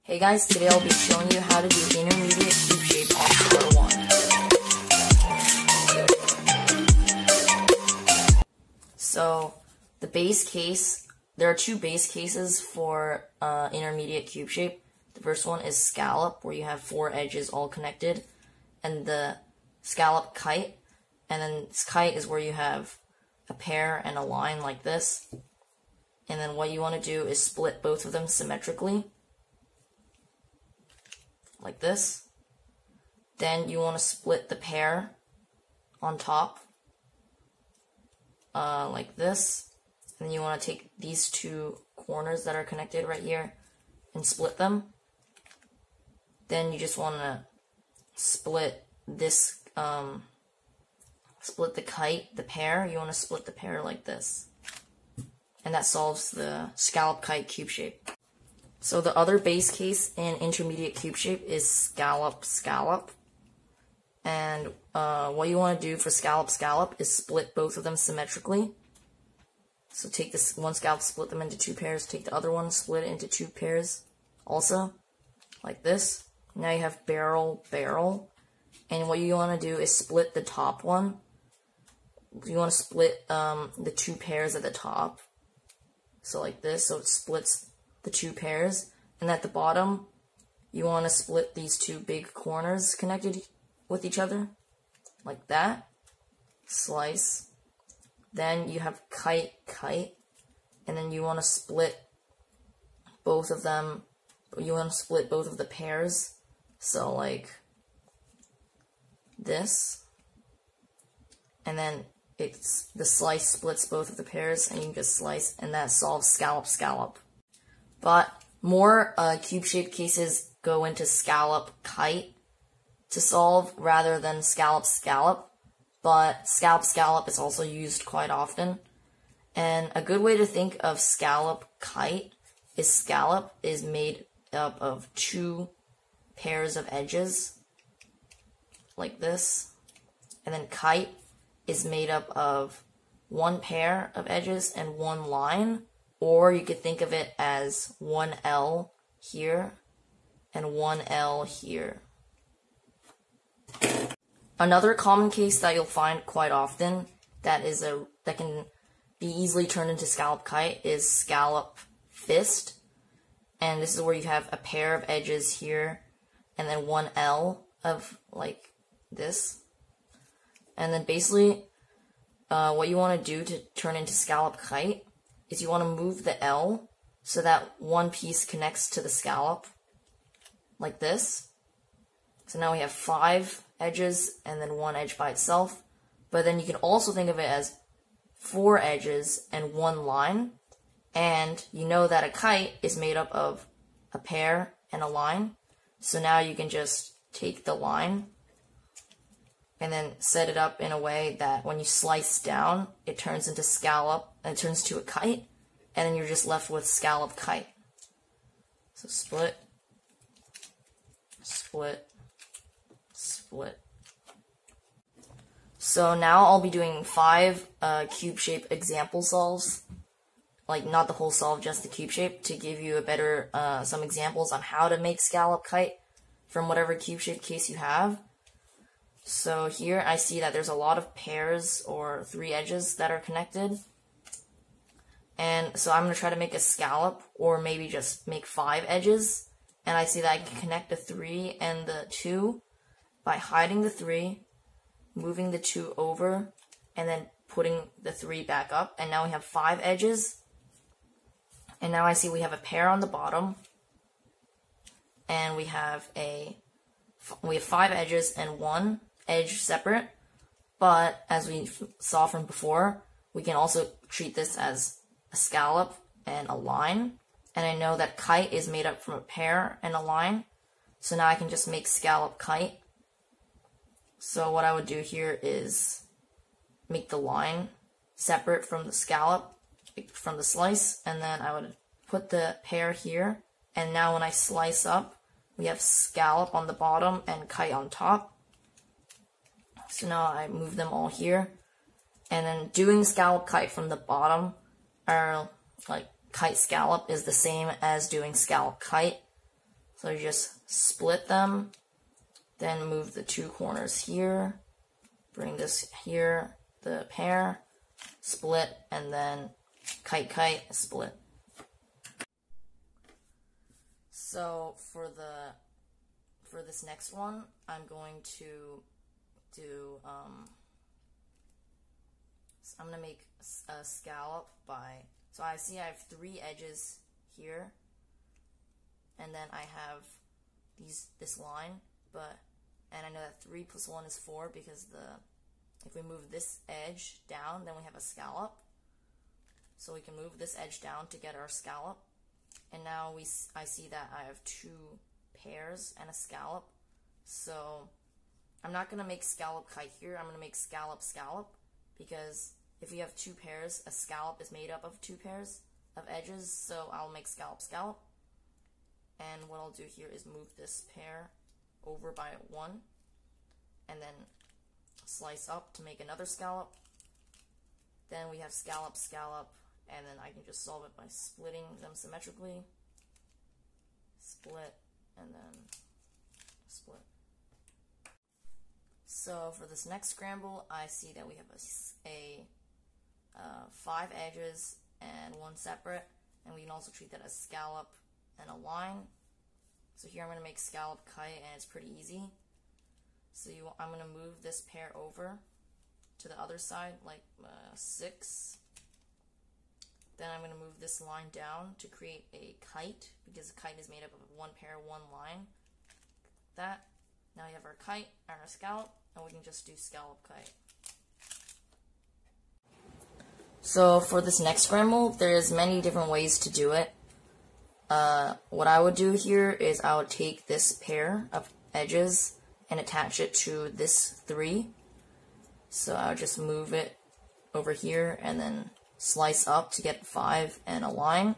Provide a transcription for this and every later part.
Hey guys, today I'll be showing you how to do intermediate cube shape on Square-1. So, the base case, there are two base cases for intermediate cube shape. The first one is scallop, where you have four edges all connected, and the scallop kite, and then this kite is where you have a pair and a line like this. And then what you want to do is split both of them symmetrically, like this. Then you want to split the pair on top, like this. And then you want to take these two corners that are connected right here and split them. Then you just want to split this, split the kite, the pair. You want to split the pair like this. And that solves the scallop kite cube shape. So the other base case in intermediate cube shape is scallop scallop. And what you want to do for scallop scallop is split both of them symmetrically. So take this one scallop, split them into two pairs, take the other one, split it into two pairs also, like this. Now you have barrel, barrel. And what you want to do is split the top one. You want to split the two pairs at the top. So like this, so it splits the two pairs. And at the bottom, you want to split these two big corners connected with each other, like that. Slice. Then you have kite, kite. And then you want to split both of them. You want to split both of the pairs. So like this. And then the slice splits both of the pairs, and you can just slice, and that solves scallop scallop. But more cube shaped cases go into scallop kite to solve rather than scallop scallop. But scallop scallop is also used quite often. And a good way to think of scallop kite is scallop is made up of two pairs of edges, like this. And then kite is made up of one pair of edges and one line, or you could think of it as one L here and one L here. Another common case that you'll find quite often that can be easily turned into scallop kite is scallop fist, and this is where you have a pair of edges here and then one L of like this. And then basically, what you want to do to turn into scallop kite is you want to move the L so that one piece connects to the scallop, like this. So now we have 5 edges and then one edge by itself. But then you can also think of it as 4 edges and one line. And you know that a kite is made up of a pair and a line. So now you can just take the line and then set it up in a way that when you slice down, it turns into scallop, and it turns to a kite, and then you're just left with scallop kite. So split, split, split. So now I'll be doing 5 cube shape example solves, like not the whole solve, just the cube shape, to give you a better, some examples on how to make scallop kite from whatever cube shape case you have. So here I see that there's a lot of pairs or 3 edges that are connected. And so I'm going to try to make a scallop, or maybe just make 5 edges. And I see that I can connect the 3 and the 2 by hiding the 3, moving the 2 over, and then putting the 3 back up. And now we have 5 edges. And now I see we have a pair on the bottom. And we have 5 edges and 1 edge separate, but as we saw from before, we can also treat this as a scallop and a line, and I know that kite is made up from a pair and a line, so now I can just make scallop kite. So what I would do here is make the line separate from the scallop, from the slice, and then I would put the pair here, and now when I slice up, we have scallop on the bottom and kite on top. So now I move them all here. And then doing scallop kite from the bottom, or like kite scallop, is the same as doing scallop kite. So you just split them, then move the two corners here, bring this here, the pair, split, and then kite, kite, split. So for this next one, I'm going to do, I'm going to make a scallop by, so I see I have 3 edges here, and then I have this line, and I know that 3 plus 1 is 4 because if we move this edge down, then we have a scallop. So we can move this edge down to get our scallop. And now I see that I have 2 pairs and a scallop. So I'm not going to make scallop kite here. I'm going to make scallop scallop, because if we have 2 pairs, a scallop is made up of 2 pairs of edges. So I'll make scallop scallop. And what I'll do here is move this pair over by 1 and then slice up to make another scallop. Then we have scallop scallop, and then I can just solve it by splitting them symmetrically. Split, and then split. So for this next scramble, I see that we have a 5 edges and 1 separate, and we can also treat that as scallop and a line. So here I'm going to make scallop kite, and it's pretty easy. So I'm going to move this pair over to the other side, like 6. Then I'm going to move this line down to create a kite, because a kite is made up of 1 pair, 1 line. That. Now we have our kite and our scallop, and we can just do scallop kite. So for this next scramble, there's many different ways to do it. What I would do here is I would take this pair of edges and attach it to this 3. So I would just move it over here and then slice up to get 5 and a line,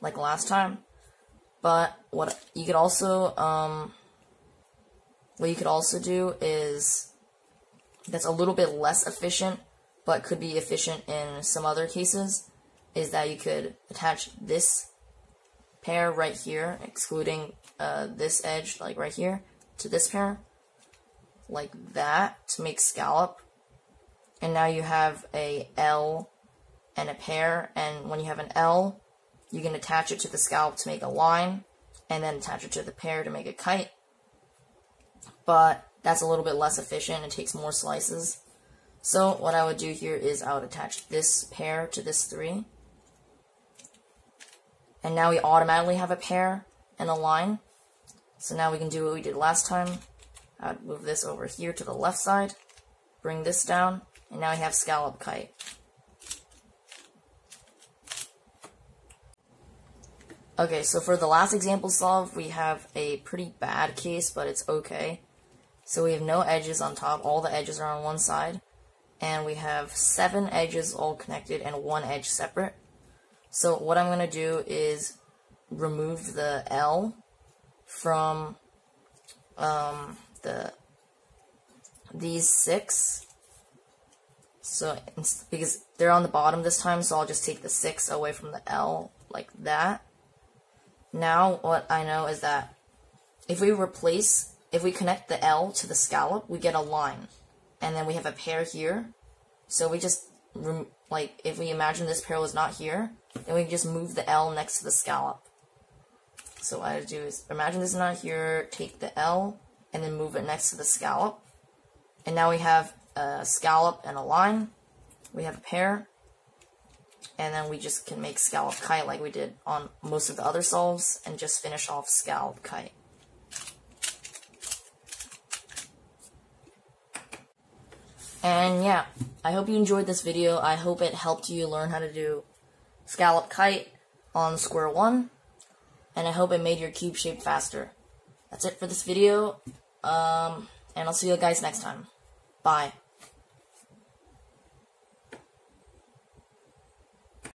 like last time. But what you could also do is, that's a little bit less efficient, but could be efficient in some other cases, is that you could attach this pair right here, excluding this edge, like right here, to this pair, like that, to make scallop. And now you have a L and a pair, and when you have an L, you can attach it to the scallop to make a line, and then attach it to the pair to make a kite. But that's a little bit less efficient, it takes more slices. So what I would do here is I would attach this pair to this 3. And now we automatically have a pair and a line. So now we can do what we did last time. I would move this over here to the left side, bring this down, and now we have scallop kite. Okay, so for the last example solve, we have a pretty bad case, but it's okay. So we have no edges on top, all the edges are on one side, and we have 7 edges all connected and 1 edge separate. So what I'm going to do is remove the L from these 6. So because they're on the bottom this time, so I'll just take the 6 away from the L like that. Now what I know is that if we connect the L to the scallop, we get a line, and then we have a pair here. So we just if we imagine this pair was not here, then we can just move the L next to the scallop. So what I do is imagine this is not here, take the L, and then move it next to the scallop. And now we have a scallop and a line. We have a pair. And then we just can make scallop kite like we did on most of the other solves, and just finish off scallop kite. And yeah, I hope you enjoyed this video. I hope it helped you learn how to do scallop kite on Square-1, and I hope it made your cube shape faster. That's it for this video, and I'll see you guys next time. Bye.